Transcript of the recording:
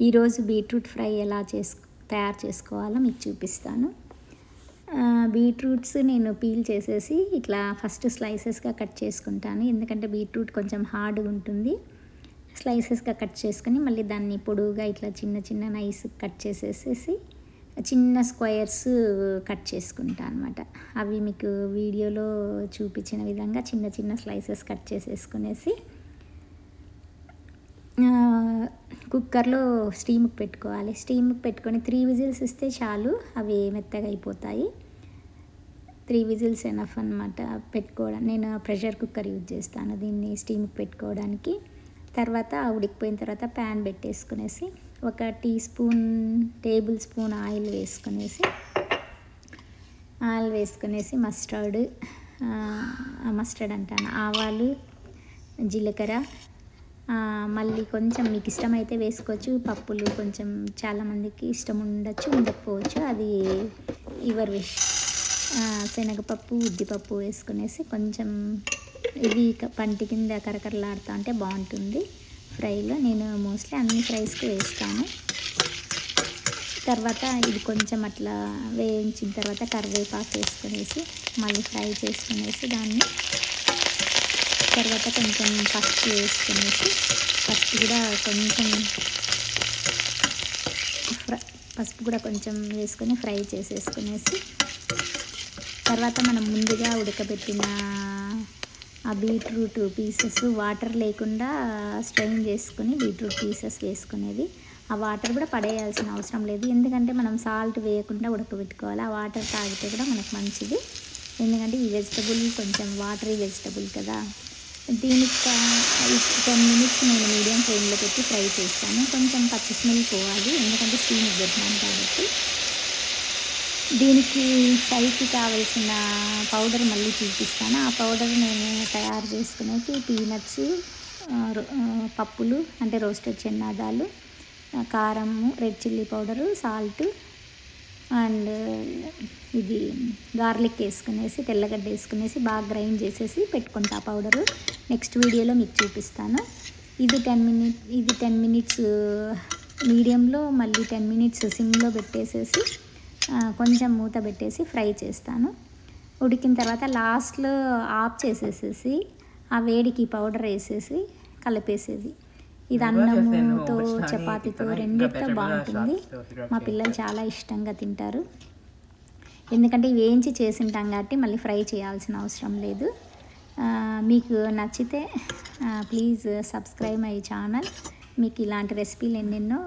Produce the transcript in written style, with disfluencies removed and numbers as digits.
ఈరోజు beetroot fry ఎలా తయారు చేసుకోవాలో మీకు చూపిస్తాను. బీట్రూట్స్ నేను పీల్ చేసేసి ఇట్లా ఫస్ట్ స్లైసెస్గా కట్ చేసుకుంటాను. ఎందుకంటే బీట్రూట్ కొంచెం హార్డ్గా ఉంటుంది. స్లైసెస్గా కట్ చేసుకొని మళ్ళీ దాన్ని పొడువుగా ఇట్లా చిన్న చిన్న నైస్ కట్ చేసేసేసి చిన్న స్క్వేర్స్ కట్ చేసుకుంటాను అనమాట. అవి మీకు వీడియోలో చూపించిన విధంగా చిన్న చిన్న స్లైసెస్ కట్ చేసేసుకునేసి కుక్కర్లో స్టీమ్కి పెట్టుకోవాలి. స్టీమ్కి పెట్టుకొని 3 విజిల్స్ ఇస్తే చాలు, అవి మెత్తగా అయిపోతాయి. 3 విజిల్స్ ఎనఫ్ అనమాట పెట్టుకోవడం. నేను ప్రెషర్ కుక్కర్ యూజ్ చేస్తాను దీన్ని స్టీమ్కి పెట్టుకోవడానికి. తర్వాత ఉడికిపోయిన తర్వాత ప్యాన్ పెట్టేసుకునేసి ఒక టేబుల్ స్పూన్ ఆయిల్ వేసుకునేసి మస్టర్డ్ అంటాను, ఆవాలు, జీలకర్ర, మళ్ళీ కొంచెం మీకు ఇష్టమైతే వేసుకోవచ్చు. పప్పులు కొంచెం చాలామందికి ఇష్టం ఉండకపోవచ్చు, అది ఎవరి విష్. శనగపప్పు, ఉద్దిపప్పు వేసుకునేసి కొంచెం ఇవి పంటి కింద కరకరలాడుతూ ఉంటే బాగుంటుంది ఫ్రైలో. నేను మోస్ట్లీ అన్ని ఫ్రైస్కి వేస్తాను. తర్వాత ఇది కొంచెం అట్లా వేయించిన తర్వాత కరివేపాకు వేసుకునేసి మళ్ళీ ఫ్రై చేసుకునేసి దాన్ని తర్వాత కొంచెం పసుపు వేసుకునేసి పసుపు కూడా కొంచెం వేసుకొని ఫ్రై చేసేసుకునేసి తర్వాత మనం ముందుగా ఉడకబెట్టిన ఆ బీట్రూట్ పీసెస్ వాటర్ లేకుండా స్ట్రెయిన్ చేసుకుని బీట్రూట్ పీసెస్ వేసుకునేది. ఆ వాటర్ కూడా పడేయాల్సిన అవసరం లేదు, ఎందుకంటే మనం సాల్ట్ వేయకుండా ఉడకబెట్టుకోవాలి. ఆ వాటర్ తాగితే కూడా మనకు మంచిది, ఎందుకంటే ఈ వెజిటబుల్ కొంచెం వాటరీ వెజిటబుల్ కదా. దీనికి 10 మినిట్స్ నేను మీడియం ఫ్లేమ్లో పెట్టి ఫ్రై చేస్తాను. కొంచెం పచ్చి స్మెల్ పోవాలి, ఎందుకంటే స్టీమ్ పెట్టినాను కాబట్టి. దీనికి ఫ్రైకి కావాల్సిన పౌడర్ మళ్ళీ చూపిస్తాను. ఆ పౌడర్ నేను తయారు చేసుకునేది పీనట్స్, పప్పులు అంటే రోస్టెడ్ చెన్నాదాలు, కారము, red chilli powder, salt and ఇది గార్లిక్ వేసుకునేసి తెల్లగడ్డ వేసుకునేసి బాగా గ్రైండ్ చేసేసి పెట్టుకుంటా ఆ పౌడరు. నెక్స్ట్ వీడియోలో మీకు చూపిస్తాను. ఇది 10 మినిట్స్ మీడియంలో, మళ్ళీ 10 మినిట్స్ సిమ్లో పెట్టేసేసి కొంచెం మూత పెట్టేసి ఫ్రై చేస్తాను. ఉడికిన తర్వాత లాస్ట్లో ఆఫ్ చేసేసేసి ఆ వేడికి పౌడర్ వేసేసి కలిపేసేది. ఇది అన్నముతో చపాతీతో రెండిటితో బాగుంటుంది. మా పిల్లలు చాలా ఇష్టంగా తింటారు, ఎందుకంటే ఇవి వేయించి చేసింటాం కాబట్టి మళ్ళీ ఫ్రై చేయాల్సిన అవసరం లేదు. మీకు నచ్చితే ప్లీజ్ సబ్స్క్రైబ్ మై ఛానల్. మీకు ఇలాంటి రెసిపీలు ఎన్నెన్నో